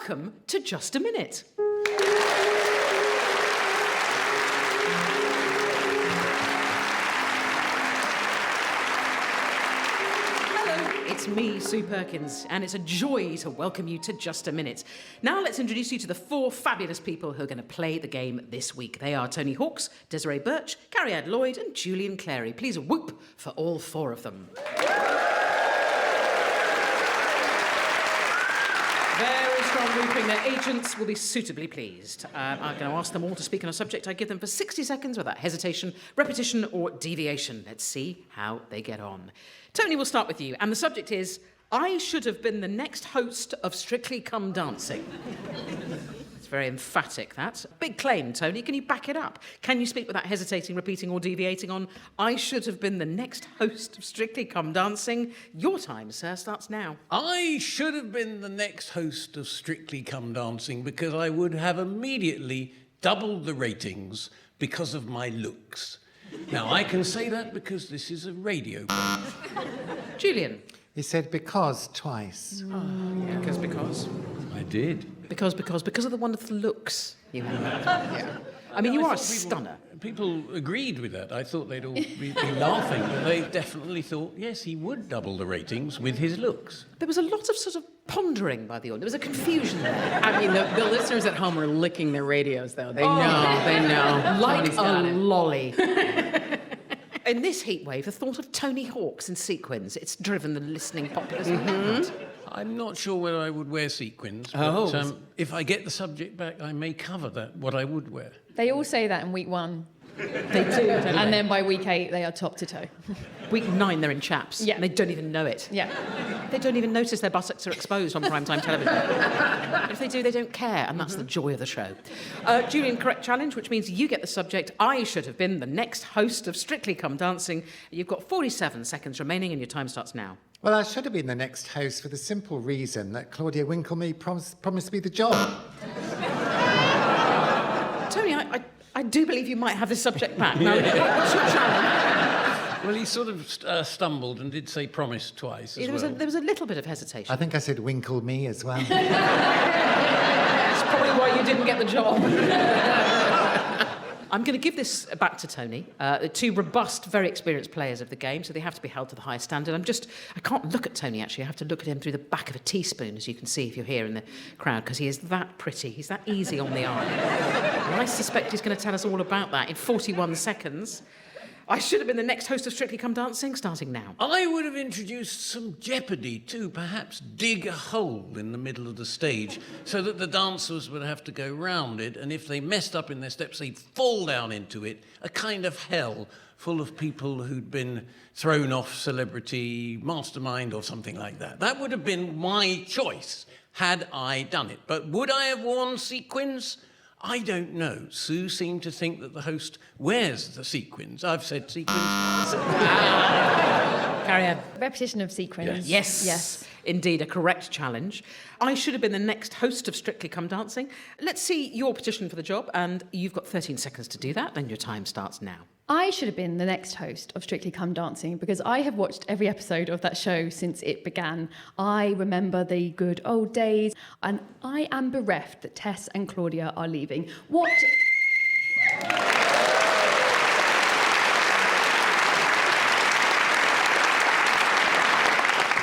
welcome to Just a Minute. It's me, Sue Perkins, and it's a joy to welcome you to Just a Minute. Now let's introduce you to the four fabulous people who are going to play the game this week. They are Tony Hawks, Desiree Burch, Cariad Lloyd and Julian Clary. Please whoop for all four of them. Very strong whooping. Their agents will be suitably pleased. I'm going to ask them all to speak on a subject I give them for 60 seconds without hesitation, repetition or deviation. Let's see how they get on. Tony, we'll start with you. And the subject is, I should have been the next host of Strictly Come Dancing. It's very emphatic, that. Big claim, Tony. Can you back it up? Can you speak without hesitating, repeating or deviating on, I should have been the next host of Strictly Come Dancing? Your time, sir, starts now. I should have been the next host of Strictly Come Dancing because I would have immediately doubled the ratings because of my looks. Now, I can say that because this is a radio program. Julian. He said because twice. Oh, yeah. Because. I did. Because of the wonderful looks you have. Yeah. I mean, you are a stunner. People agreed with that. I thought they'd all be laughing, but they definitely thought, yes, he would double the ratings with his looks. There was a lot of sort of pondering by the audience. There was a confusion there. I mean, the listeners at home are licking their radios, though. They know. Like Tony's a got it. lolly. In this heatwave, the thought of Tony Hawks in sequins, it's driven the listening populace. I'm not sure whether I would wear sequins, but if I get the subject back, I may cover that, what I would wear. They all say that in week 1. They do, don't they? And then by week 8, they are top to toe. Week 9, they're in chaps. Yeah. And they don't even know it. Yeah. They don't even notice their buttocks are exposed on primetime television. But if they do, they don't care, and that's the joy of the show. Julian, correct challenge, which means you get the subject, I should have been the next host of Strictly Come Dancing. You've got 47 seconds remaining, and your time starts now. Well, I should have been the next host for the simple reason that Claudia Winklemee promised me the job. Tony, I do believe you might have this subject back. Now, what's your challenge? Well, he sort of stumbled and did say promise twice as well. There was a little bit of hesitation. I think I said Winklemee as well. That's probably why you didn't get the job. I'm going to give this back to Tony. Two robust, very experienced players of the game, so they have to be held to the highest standard. I can't look at Tony, actually. I have to look at him through the back of a teaspoon, as you can see if you're here in the crowd, because he is that pretty. He's that easy on the eye. And I suspect he's going to tell us all about that in 41 seconds. I should have been the next host of Strictly Come Dancing, starting now. I would have introduced some jeopardy too, perhaps dig a hole in the middle of the stage so that the dancers would have to go round it, and if they messed up in their steps, they'd fall down into it, a kind of hell full of people who'd been thrown off Celebrity Mastermind or something like that. That would have been my choice had I done it. But would I have worn sequins? I don't know. Sue seemed to think that the host wears the sequins. I've said sequins. Carry on. Repetition of sequence. Yes. Indeed, a correct challenge. I should have been the next host of Strictly Come Dancing. Let's see your petition for the job, and you've got 13 seconds to do that, and your time starts now. I should have been the next host of Strictly Come Dancing because I have watched every episode of that show since it began. I remember the good old days, and I am bereft that Tess and Claudia are leaving. What...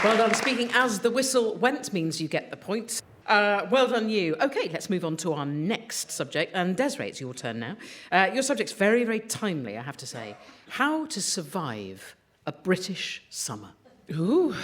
Well done. Speaking as the whistle went means you get the points. Well done, you. OK, let's move on to our next subject. And Desiree, it's your turn now. Your subject's very, very timely, I have to say. How to survive a British summer. Ooh,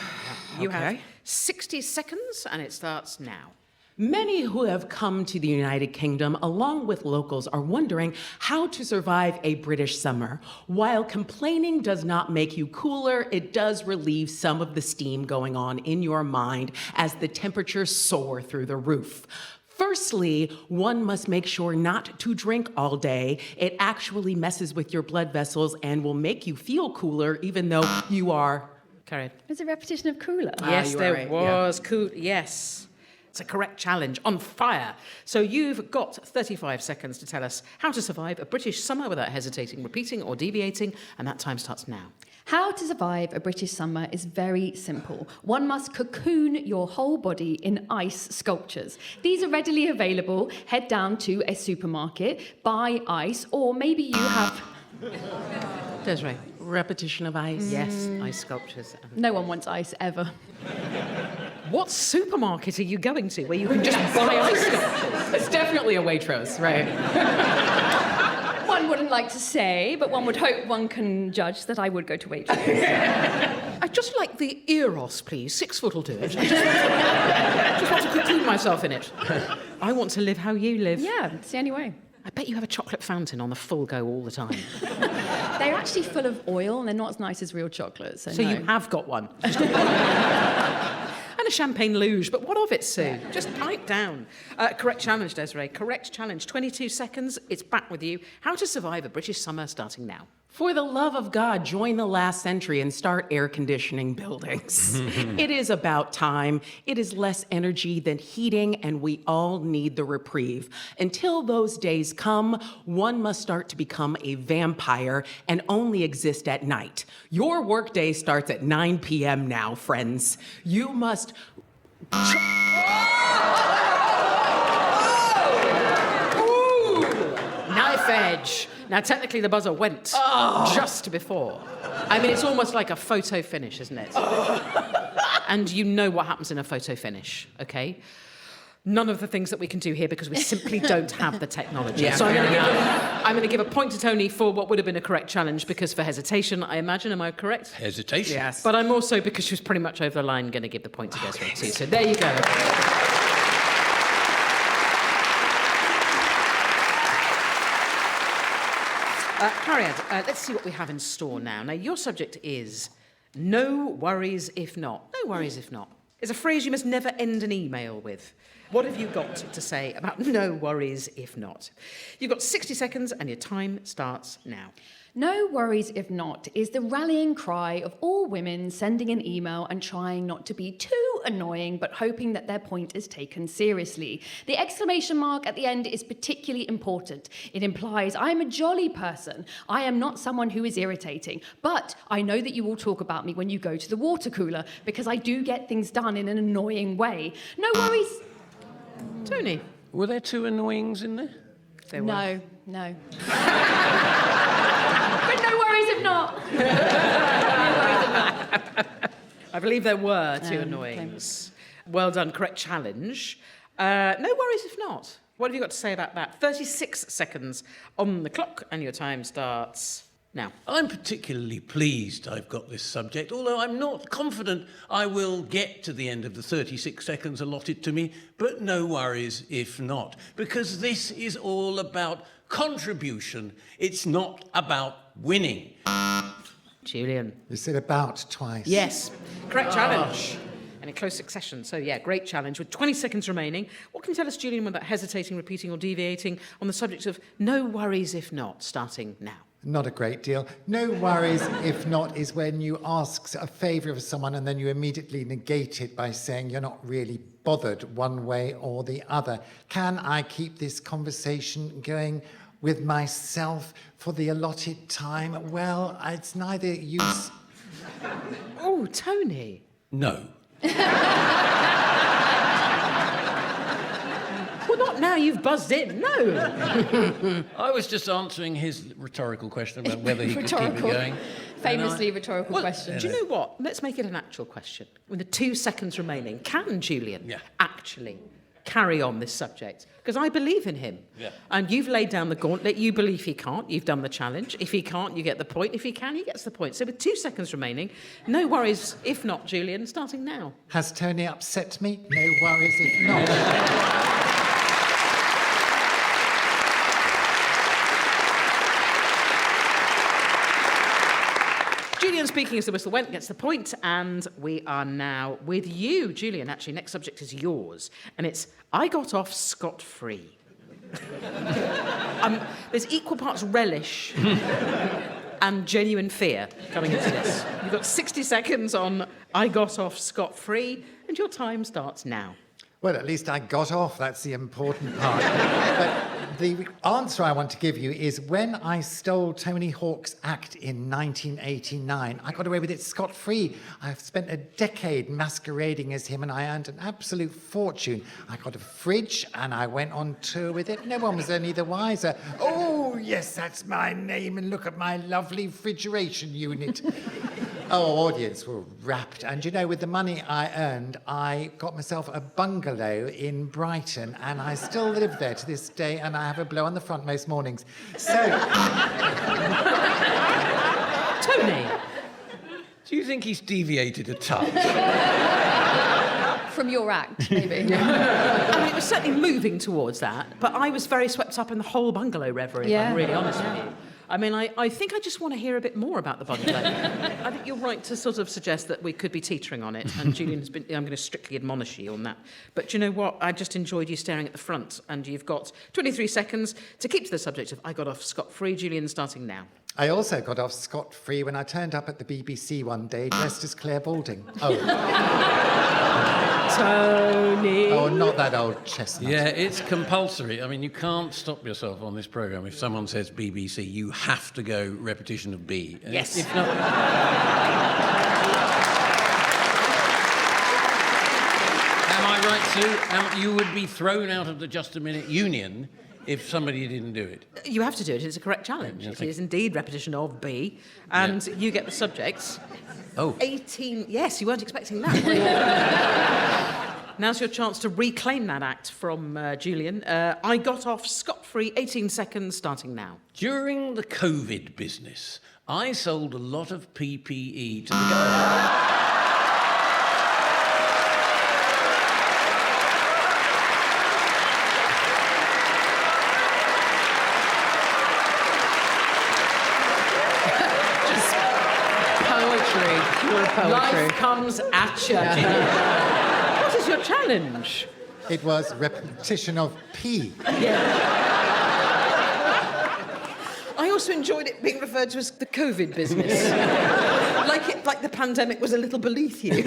You have 60 seconds, and it starts now. Many who have come to the United Kingdom, along with locals, are wondering how to survive a British summer. While complaining does not make you cooler, it does relieve some of the steam going on in your mind as the temperatures soar through the roof. Firstly, one must make sure not to drink all day. It actually messes with your blood vessels and will make you feel cooler, even though you are... Carry on. There's a repetition of cooler. Yes, you are there right, was. Cool. Yes. It's a correct challenge. On fire. So you've got 35 seconds to tell us how to survive a British summer without hesitating, repeating or deviating, and that time starts now. How to survive a British summer is very simple. One must cocoon your whole body in ice sculptures. These are readily available. Head down to a supermarket, buy ice, or maybe you have... Desiree, repetition of ice. Yes, ice sculptures. No one wants ice, ever. What supermarket are you going to where you can just buy ice sculptures? It's definitely a Waitrose, right? One wouldn't like to say, but one would hope one can judge that I would go to Waitrose. I'd just like the Eros, please. 6 foot will do it. I just want to cocoon myself in it. I want to live how you live. Yeah, it's the only way. I bet you have a chocolate fountain on the full go all the time. They're actually full of oil and they're not as nice as real chocolate, so So no. you have got one. And a champagne luge, but what of it, Sue? Just pipe down. Correct challenge, Desiree. Correct challenge. 22 seconds. It's back with you. How to survive a British summer starting now. For the love of God, join the last century and start air conditioning buildings. It is about time. It is less energy than heating, and we all need the reprieve. Until those days come, one must start to become a vampire and only exist at night. Your workday starts at 9 p.m. now, friends. You must... Knife edge. Now, technically, the buzzer went just before. I mean, it's almost like a photo finish, isn't it? And you know what happens in a photo finish, okay? None of the things that we can do here because we simply don't have the technology. Yeah, So fair I'm going to give a point to Tony for what would have been a correct challenge, because for hesitation, I imagine, am I correct? Hesitation. Yes. But I'm also, because she was pretty much over the line, going to give the point to Desiree too. So there you go. Cariad, let's see what we have in store now. Now, your subject is no worries if not. No worries if not. It's a phrase you must never end an email with. What have you got to say about no worries if not? You've got 60 seconds and your time starts now. No worries if not is the rallying cry of all women sending an email and trying not to be too annoying, but hoping that their point is taken seriously. The exclamation mark at the end is particularly important. It implies I'm a jolly person. I am not someone who is irritating, but I know that you will talk about me when you go to the water cooler, because I do get things done in an annoying way. No worries. Tony? Were there 2 annoyings in there? There were. No. But no worries if not. I believe there were 2 Okay. annoyings. Well done, correct challenge. No worries if not. What have you got to say about that? 36 seconds on the clock, and your time starts now. I'm particularly pleased I've got this subject, although I'm not confident I will get to the end of the 36 seconds allotted to me, but no worries if not, because this is all about contribution. It's not about winning. Julian. You said about twice. Yes, correct challenge. And in close succession. So, yeah, great challenge. With 20 seconds remaining, what can you tell us, Julian, without hesitating, repeating, or deviating on the subject of no worries if not, starting now? Not a great deal. No worries if not is when you ask a favour of someone and then you immediately negate it by saying you're not really bothered one way or the other. Can I keep this conversation going with myself for the allotted time? Well, it's neither use... Oh, Tony. No. Well, not now you've buzzed in, no. I was just answering his rhetorical question about whether he could keep it going. Famously rhetorical question. Do you know what? Let's make it an actual question. With the 2 seconds remaining, can Julian actually carry on this subject? Because I believe in him. Yeah. And you've laid down the gauntlet. You believe he can't. You've done the challenge. If he can't, you get the point. If he can, he gets the point. So with 2 seconds remaining, no worries if not, Julian, starting now. Has Tony upset me? No worries if not. Julian speaking as the whistle went gets the point, and we are now with you, Julian. Actually, next subject is yours, and it's I got off scot-free. There's equal parts relish and genuine fear coming into this. You've got 60 seconds on I got off scot-free, and your time starts now. Well, at least I got off. That's the important part. But the answer I want to give you is when I stole Tony Hawk's act in 1989, I got away with it scot-free. I've spent a decade masquerading as him and I earned an absolute fortune. I got a fridge and I went on tour with it. No one was any the wiser. Oh, yes, that's my name and look at my lovely refrigeration unit. Oh, audience were rapt. And you know, with the money I earned, I got myself a bungalow in Brighton and I still live there to this day and I have a blow on the front most mornings. So... Tony! Do you think he's deviated a touch? From your act, maybe. I mean, it was certainly moving towards that, but I was very swept up in the whole bungalow reverie, if I'm really honest with you. I mean, I think I just want to hear a bit more about the bungalow. I think you're right to sort of suggest that we could be teetering on it, and Julian has been... I'm going to strictly admonish you on that. But do you know what? I just enjoyed you staring at the front, and you've got 23 seconds to keep to the subject of I got off scot-free. Julian, starting now. I also got off scot-free when I turned up at the BBC one day dressed as Claire Balding. Oh. Tony. Oh, not that old chestnut. Yeah, it's compulsory. I mean, you can't stop yourself on this programme. If someone says BBC, you have to go repetition of B. Yes. If not... Am I right, Sue? You would be thrown out of the Just a Minute Union if somebody didn't do it. You have to do it. It's a correct challenge. Yeah, It is indeed repetition of B, and you get the subjects. Oh. 18... Yes, you weren't expecting that, were you? Now's your chance to reclaim that act from Julian. I got off scot-free, 18 seconds, starting now. During the COVID business, I sold a lot of PPE to the government. Pure poetry. Life comes at you. What is your challenge? It was repetition of P. I also enjoyed it being referred to as the COVID business. like the pandemic was a little beneath you.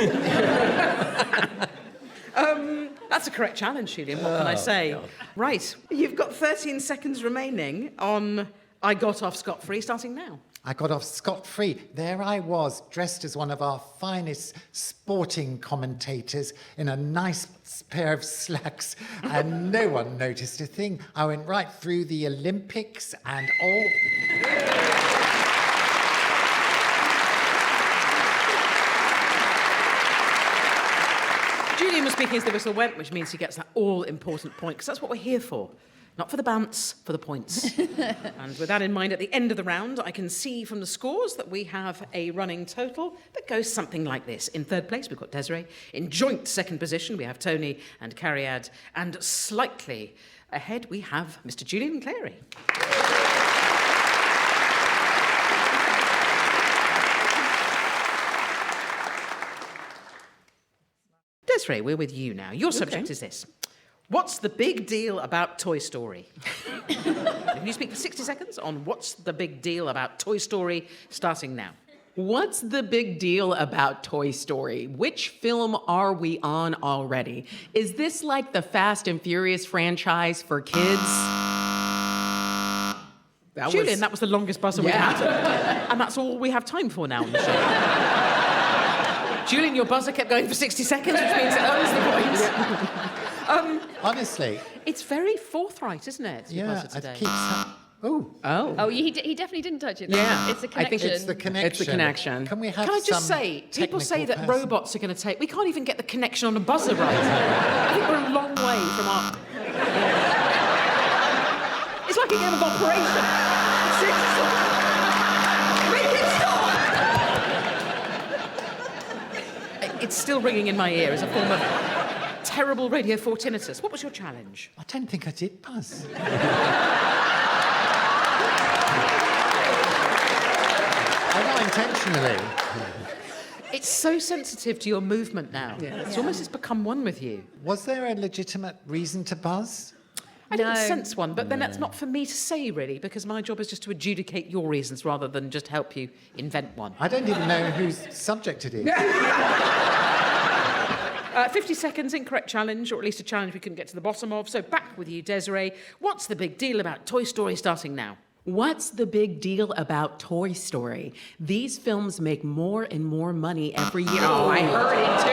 That's a correct challenge, Julian. What can I say? God. Right, you've got 13 seconds remaining on I got off scot-free, starting now. I got off scot-free. There I was, dressed as one of our finest sporting commentators in a nice pair of slacks, and no one noticed a thing. I went right through the Olympics and all... Julian was speaking as the whistle went, which means he gets that all-important point, because that's what we're here for. Not for the bounce, for the points. And with that in mind, at the end of the round, I can see from the scores that we have a running total that goes something like this. In third place, we've got Desiree. In joint second position, we have Tony and Cariad. And slightly ahead, we have Mr. Julian Clary. Desiree, we're with you now. Your subject is this. What's the big deal about Toy Story? Can you speak for 60 seconds on what's the big deal about Toy Story, starting now? What's the big deal about Toy Story? Which film are we on already? Is this like the Fast and Furious franchise for kids? Julian, that was the longest buzzer we've had. And that's all we have time for now on the show. Julian, your buzzer kept going for 60 seconds, which means it earns the point. Honestly. It's very forthright, isn't it? Your buzzer it today. keeps... Oh, he definitely didn't touch it. Yeah. It's a I connection. think It's the connection. It's the connection. Can we have Can I just some say, people say that technical person? robots are going to take... We can't even get the connection on a buzzer right. I think we're a long way from our... It's like a game of Operation. Make it stop! It's still ringing in my ear as a form of terrible Radio 4 tinnitus. What was your challenge? I don't think I did buzz. Not intentionally. It's so sensitive to your movement now. It's almost it's become one with you. Was there a legitimate reason to buzz? I didn't No. sense one, but then that's not for me to say, really, because my job is just to adjudicate your reasons rather than just help you invent one. I don't even know whose subject it is. 50 seconds, incorrect challenge, or at least a challenge we couldn't get to the bottom of. So back with you, Desiree. What's the big deal about Toy Story starting now? What's the big deal about Toy Story? These films make more and more money every year. Oh, I heard it too.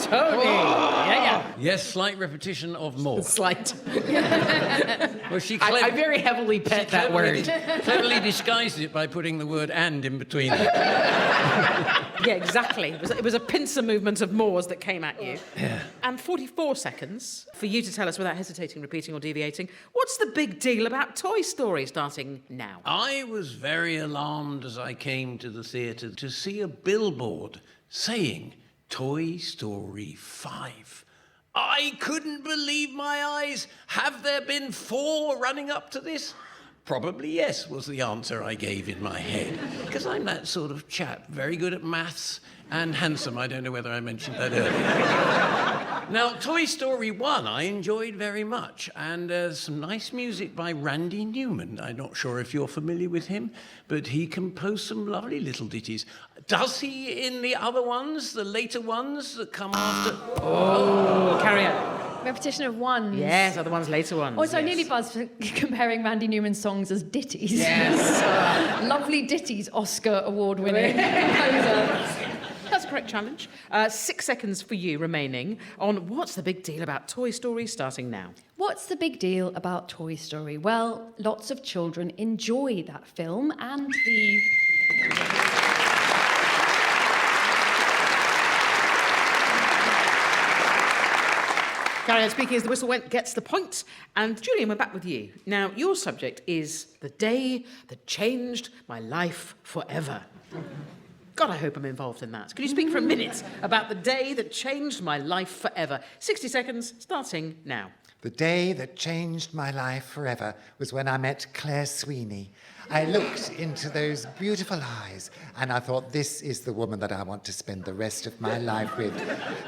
Tony! Yeah. Yes, slight repetition of more. Slight. Well, she I very heavily pet that word. Cleverly disguised it by putting the word "and" in between it. Yeah, exactly. It was a pincer movement of Moores that came at you. Yeah. And 44 seconds for you to tell us, without hesitating, repeating or deviating, what's the big deal about Toy Story starting now? I was very alarmed as I came to the theatre to see a billboard saying Toy Story 5. I couldn't believe my eyes. Have there been 4 running up to this? Probably yes, was the answer I gave in my head. Because I'm that sort of chap, very good at maths and handsome. I don't know whether I mentioned that earlier. Now, Toy Story 1 I enjoyed very much, and some nice music by Randy Newman. I'm not sure if you're familiar with him, but he composed some lovely little ditties. Does he in the other ones, the later ones that come after? Oh, carry on. Repetition of ones. Yes, other ones, later ones. Also, I yes. nearly buzzed for comparing Randy Newman's songs as ditties. Yes. Lovely ditties, Oscar award-winning composer. That's a correct challenge. 6 seconds for you remaining on what's the big deal about Toy Story starting now. What's the big deal about Toy Story? Well, lots of children enjoy that film and the... Cariad, speaking as the whistle went, gets the point. And Julian, we're back with you. Now, your subject is the day that changed my life forever. God, I hope I'm involved in that. Could you speak for a minute about the day that changed my life forever? 60 seconds, starting now. The day that changed my life forever was when I met Claire Sweeney. I looked into those beautiful eyes and I thought, this is the woman that I want to spend the rest of my life with.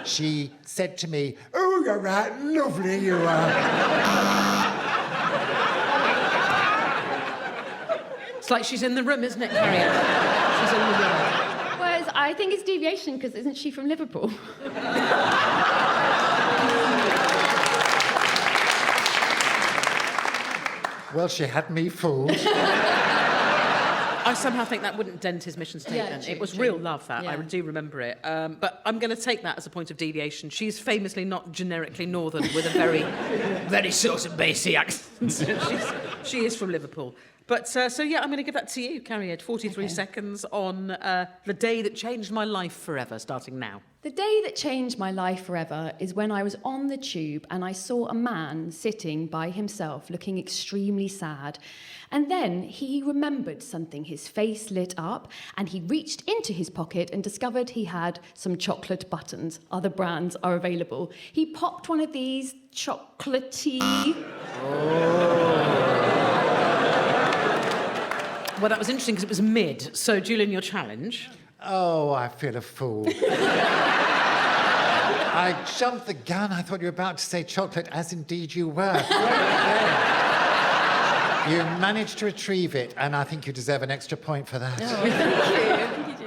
She said to me, "Oh, you're right, lovely you are." It's like she's in the room, isn't it, Cariad? She's in the room. Whereas I think it's deviation, because isn't she from Liverpool? Well, she had me fooled. I somehow think that wouldn't dent his mission statement. true, It was true. real love, that. I Yeah. do remember it. But I'm going to take that as a point of deviation. She's famously not generically northern with a very, very sort of bassy accent. She is from Liverpool. But, so yeah, I'm going to give that to you, Cariad. 43 seconds on the day that changed my life forever, starting now. The day that changed my life forever is when I was on the tube and I saw a man sitting by himself looking extremely sad. And then he remembered something. His face lit up and he reached into his pocket and discovered he had some chocolate buttons. Other brands are available. He popped one of these chocolatey... Well, that was interesting because it was mid. So, Julian, your challenge. Oh, I feel a fool. I jumped the gun. I thought you were about to say chocolate, as indeed you were. You managed to retrieve it, and I think you deserve an extra point for that.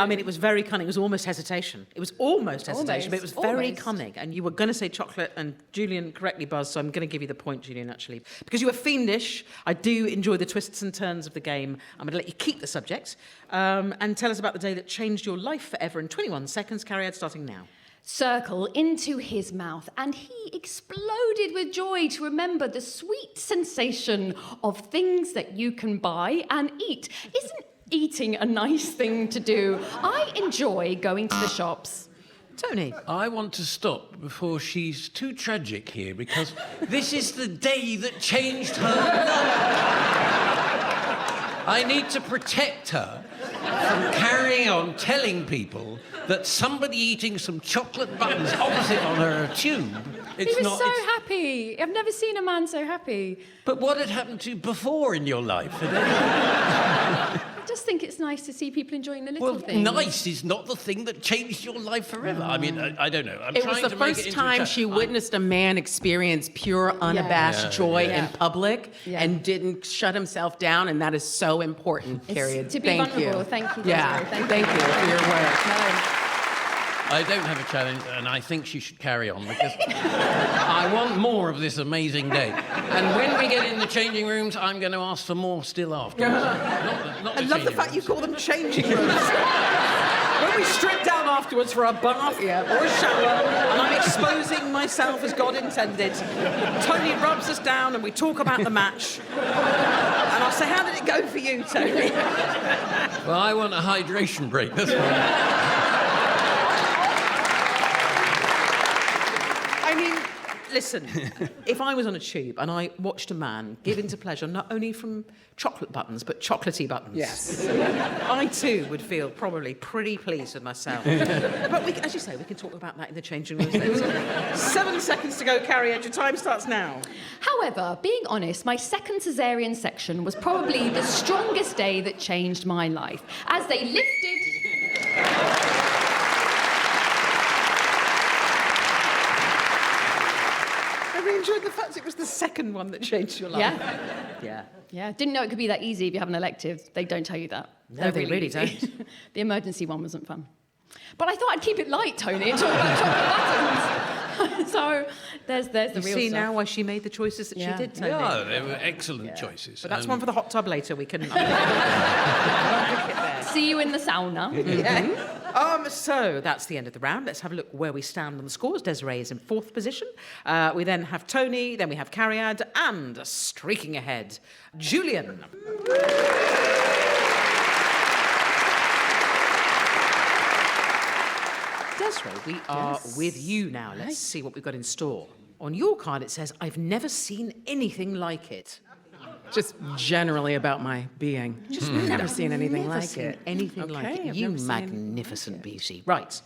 I mean, it was very cunning. It was almost hesitation. It was almost hesitation, but it was very Almost. cunning. And you were going to say chocolate, and Julian correctly buzzed, so I'm going to give you the point, Julian, actually. Because you were fiendish, I do enjoy the twists and turns of the game. I'm going to let you keep the subject and tell us about the day that changed your life forever in 21 seconds. Cariad, starting now. circle into his mouth, and he exploded with joy to remember the sweet sensation of things that you can buy and eat. Isn't eating a nice thing to do? I enjoy going to the shops. Tony. I want to stop before she's too tragic here, because this is the day that changed her life. I need to protect her from carrying on telling people that somebody eating some chocolate buttons opposite on her tube. He was so happy. I've never seen a man so happy. But what had happened to you before in your life? I just think it's nice to see people enjoying the little things. Nice is not the thing that changed your life forever. I mean, I don't know. It was the first time she witnessed a man experience pure, unabashed joy in public and didn't shut himself down, and that is so important, Cariad. To be Thank vulnerable. you. Thank you. Yeah, Desiree. thank you for your work. No. I don't have a challenge, and I think she should carry on because I want more of this amazing day. And when we get in the changing rooms, I'm going to ask for more still afterwards. Not I love the fact you call them changing rooms. When we strip down afterwards for a bath or a shower, and I'm exposing myself as God intended, Tony rubs us down and we talk about the match. And I'll say, how did it go for you, Tony? Well, I want a hydration break, that's why. I mean, listen, if I was on a tube and I watched a man give into pleasure not only from chocolate buttons, but chocolatey buttons, Yes. I too would feel probably pretty pleased with myself. But as you say, we can talk about that in the changing rooms later. 7 seconds to go, Cariad. Your time starts now. However, being honest, my second caesarean section was probably the strongest day that changed my life. As they lifted... I really enjoyed the fact it was the second one that changed your life. Yeah. Yeah. Didn't know it could be that easy if you have an elective. They don't tell you that. No, they really easy. don't. The emergency one wasn't fun. But I thought I'd keep it light, Tony, and talk about chocolate buttons. So there's the You real see stuff. now why she made the choices that she did, Tony? No, they were excellent choices. But that's and- one for the hot tub later. We can... See you in the sauna. So that's the end of the round. Let's have a look where we stand on the scores. Desiree is in 4th position. We then have Tony, then we have Cariad, and streaking ahead, Julian. Desiree, we are with you now. Let's see what we've got in store. On your card, it says, I've never seen anything like it. Just generally about my being. Just never seen anything Never like seen it. anything like Okay, it. I've You never seen magnificent beauty. Right.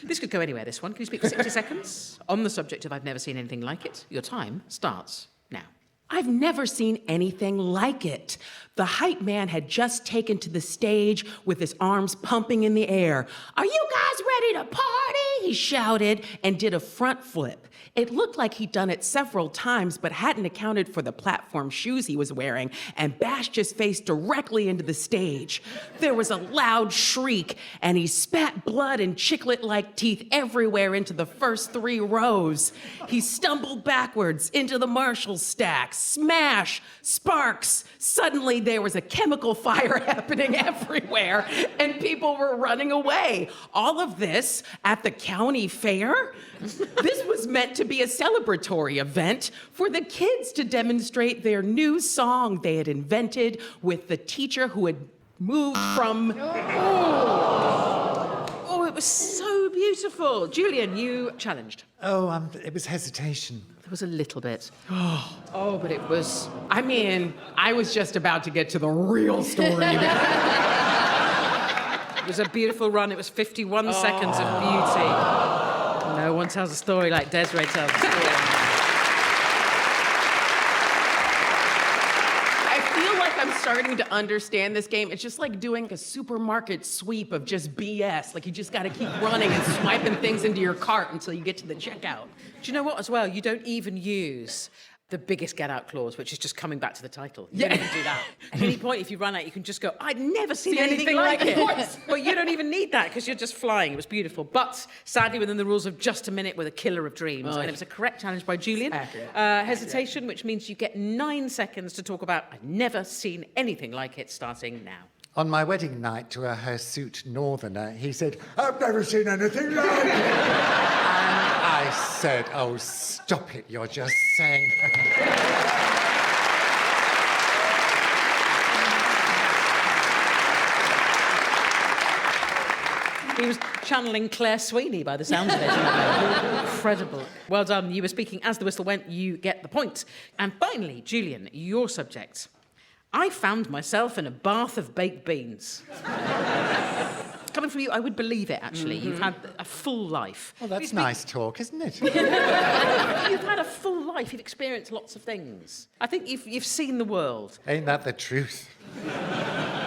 This could go anywhere, this one. Can you speak for 60 seconds? On the subject of I've never seen anything like it, your time starts now. I've never seen anything like it. The hype man had just taken to the stage with his arms pumping in the air. Are you guys ready to party? He shouted and did a front flip. It looked like he'd done it several times, but hadn't accounted for the platform shoes he was wearing and bashed his face directly into the stage. There was a loud shriek, and he spat blood and chiclet-like teeth everywhere into the first 3 rows. He stumbled backwards into the Marshall stacks. Smash! Sparks! Suddenly there was a chemical fire happening everywhere, and people were running away. All of this at the county fair? This was meant to be a celebratory event for the kids to demonstrate their new song they had invented with the teacher who had moved from... Oh, it was so beautiful. Julian, you challenged. Oh, it was hesitation. There was a little bit. Oh, but it was... I mean, I was just about to get to the real story. It was a beautiful run. It was 51 seconds of beauty. No one tells a story like Desiree tells a story. I feel like I'm starting to understand this game. It's just like doing a supermarket sweep of just BS. Like you just got to keep running and swiping things into your cart until you get to the checkout. Do you know what, as well? You don't even use the biggest get-out clause, which is just coming back to the title. You don't even do that. At any point, if you run out, you can just go, I'd never seen anything like it. Well, you don't even need that, because you're just flying. It was beautiful. But, sadly, within the rules of just a minute with a killer of dreams. And it was a correct challenge by Julian. Hesitation, which means you get 9 seconds to talk about I've never seen anything like it, starting now. On my wedding night to a hirsute northerner, he said, I've never seen anything like it. And I said, oh, stop it, you're just saying... He was channeling Claire Sweeney by the sounds of it. Incredible. Well done. You were speaking as the whistle went. You get the point. And finally, Julian, your subject. I found myself in a bath of baked beans. Coming from you, I would believe it, actually. You've had a full life. Well, that's nice talk, isn't it? You've had a full life. You've experienced lots of things. I think you've seen the world. Ain't that the truth?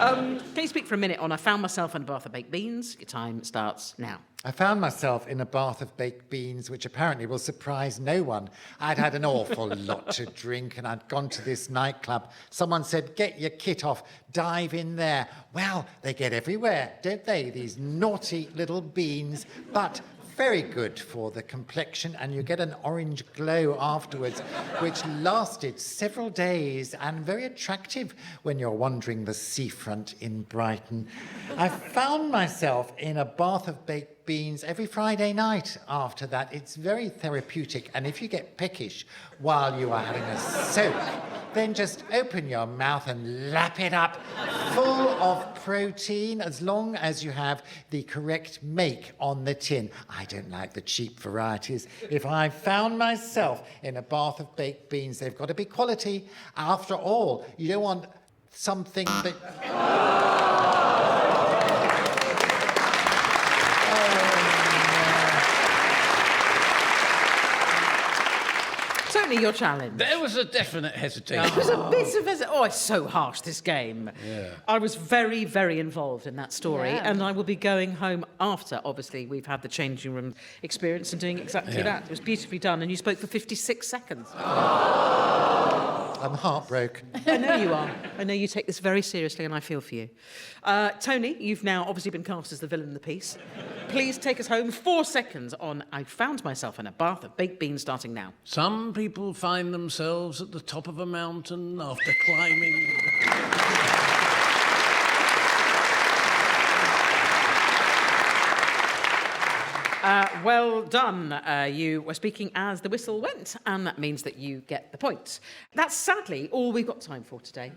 Can you speak for a minute on I found myself in a bath of baked beans? Your time starts now. I found myself in a bath of baked beans, which apparently will surprise no one. I'd had an awful lot to drink and I'd gone to this nightclub. Someone said, get your kit off, dive in there. Well, they get everywhere, don't they? These naughty little beans, but very good for the complexion, and you get an orange glow afterwards, which lasted several days and very attractive when you're wandering the seafront in Brighton. I found myself in a bath of baked beans every Friday night after that. It's very therapeutic, and if you get peckish while you are having a soak, then just open your mouth and lap it up, full of protein, as long as you have the correct make on the tin. I don't like the cheap varieties. If I found myself in a bath of baked beans, they've got to be quality. After all, you don't want something that... Tony, your challenge. There was a definite hesitation. It was a bit of a... Oh, it's so harsh, this game. Yeah. I was very, very involved in that story, Yeah. and I will be going home after, obviously, we've had the changing room experience and doing exactly that. It was beautifully done, and you spoke for 56 seconds. I'm heartbroken. I know you are. I know you take this very seriously, and I feel for you. Tony, you've now obviously been cast as the villain of the piece. Please take us home 4 seconds on I found myself in a bath of baked beans starting now. Some people find themselves at the top of a mountain after climbing. Well done. You were speaking as the whistle went, and that means that you get the points. That's sadly all we've got time for today.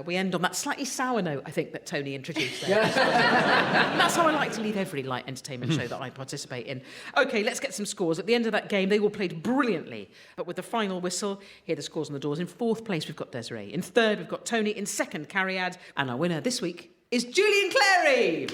We end on that slightly sour note, I think, that Tony introduced there. That's how I like to leave every light entertainment show that I participate in. OK, let's get some scores. At the end of that game, they all played brilliantly. But with the final whistle, here are the scores on the doors. In fourth place, we've got Desiree. In third, we've got Tony. In second, Cariad. And our winner this week is Julian Clary.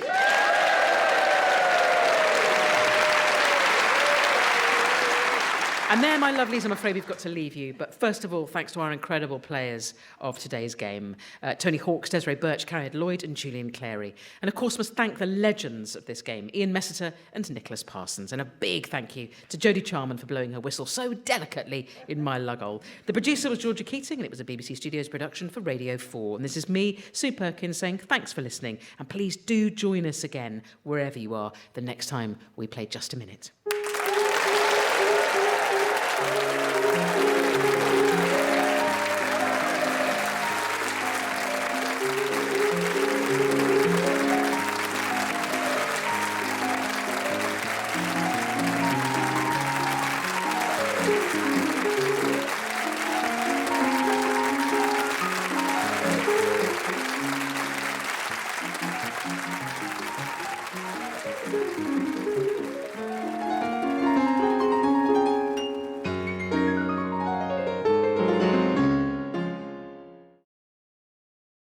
And there, my lovelies, I'm afraid we've got to leave you. But first of all, thanks to our incredible players of today's game, Tony Hawkes, Desiree Burch, Cariad Lloyd and Julian Clary. And of course, must thank the legends of this game, Ian Messiter and Nicholas Parsons. And a big thank you to Jodie Charman for blowing her whistle so delicately in my lughole. The producer was Georgia Keating, and it was a BBC Studios production for Radio 4. And this is me, Sue Perkins, saying thanks for listening. And please do join us again, wherever you are, the next time we play Just a Minute.